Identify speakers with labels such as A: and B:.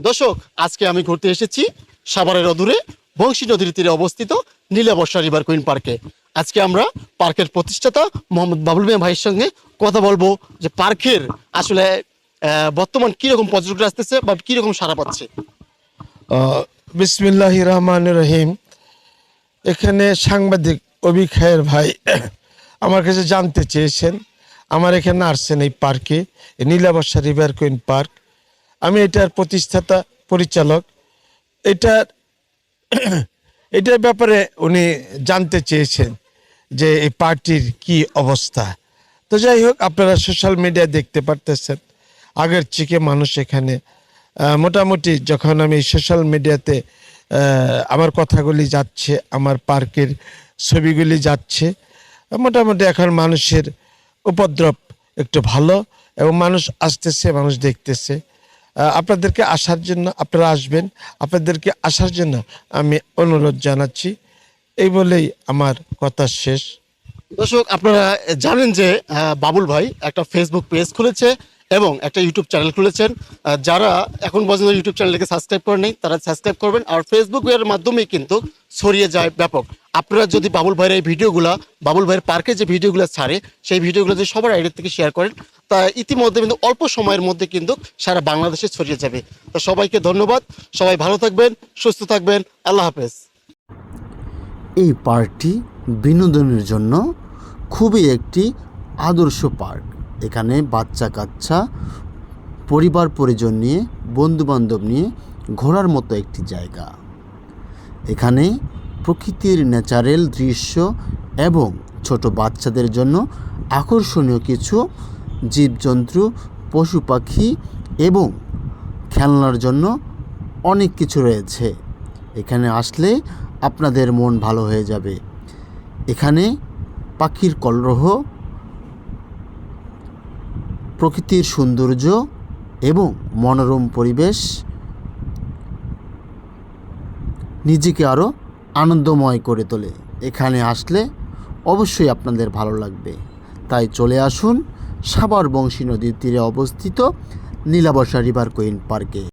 A: দর্শক, আজকে আমি ঘুরতে এসেছি সাভারের অদূরে বংশী নদীর তীরে অবস্থিত নীলাবর্ষা রিভার কুইন পার্কে। আজকে আমরা পার্কের প্রতিষ্ঠাতা মোহাম্মদ বাবুল মিয়া ভাইয়ের সঙ্গে কথা বলবো যে পার্কের আসলে বর্তমান কিরকম পর্যটক আসতেছে বা কিরকম সাড়া পাচ্ছে।
B: বিসমিল্লাহির রহমানির রহিম। এখানে সাংবাদিক অবি খায়ের ভাই আমার কাছে জানতে চেয়েছেন আমার এখানে আসছেন এই পার্কে, নীলাবর্ষা রিভার কুইন পার্ক। আমি এটার প্রতিষ্ঠাতা পরিচালক। এটার এটার ব্যাপারে উনি জানতে চেয়েছেন যে এই পার্টির কি অবস্থা। তো যাই হোক, আপনারা সোশ্যাল মিডিয়া দেখতে পারতেছেন আগের থেকে মানুষ এখানে মোটামুটি যখন আমি সোশ্যাল মিডিয়াতে আমার কথাগুলি যাচ্ছে, আমার পার্কের ছবিগুলি যাচ্ছে, মোটামুটি এখন মানুষের উপদ্রব একটু ভালো এবং মানুষ আসতেছে, মানুষ দেখতেছে। আপনাদেরকে আসার জন্য, আপনারা আসবেন, আপনাদেরকে আসার জন্য আমি অনুরোধ জানাচ্ছি। এই বলেই আমার কথা শেষ।
A: দর্শক, আপনারা জানেন যে বাবুল ভাই একটা ফেসবুক পেজ খুলেছে এবং একটা ইউটিউব চ্যানেল খুলেছেন। যারা এখন পর্যন্ত ইউটিউব চ্যানেলকে সাবস্ক্রাইব করে নেই তারা সাবস্ক্রাইব করবেন। আর ফেসবুকের মাধ্যমে কিন্তু ছড়িয়ে যায় ব্যাপক। আপনারা যদি বাবুল ভাইয়ের এই ভিডিওগুলো, বাবুল ভাইয়ের পার্কে যে ভিডিওগুলো ছাড়ে সেই ভিডিওগুলো যদি সবার আইডি থেকে শেয়ার করেন তা ইতিমধ্যে কিন্তু অল্প সময়ের মধ্যে কিন্তু সারা বাংলাদেশে ছড়িয়ে যাবে। তো সবাইকে ধন্যবাদ, সবাই ভালো থাকবেন, সুস্থ থাকবেন, আল্লাহ হাফেজ।
C: এই পার্কটি বিনোদনের জন্য খুবই একটি আদর্শ পার্ক। এখানে বাচ্চা কাচ্চা, পরিবার পরিজন নিয়ে, বন্ধুবান্ধব নিয়ে ঘোরার মতো একটি জায়গা। এখানে প্রকৃতির ন্যাচারাল দৃশ্য এবং ছোট বাচ্চাদের জন্য আকর্ষণীয় কিছু জীবজন্তু, পশু পাখি এবং খেলনার জন্য অনেক কিছু রয়েছে। এখানে আসলে আপনাদের মন ভালো হয়ে যাবে। এখানে পাখির কলরব, প্রকৃতির সৌন্দর্য এবং মনোরম পরিবেশ নিজেকে আরও আনন্দময় করে তোলে। এখানে আসলে অবশ্যই আপনাদের ভালো লাগবে। তাই চলে আসুন সাভার বংশী নদীর তীরে অবস্থিত নীলাবর্ষা রিভার কুইন পার্কে।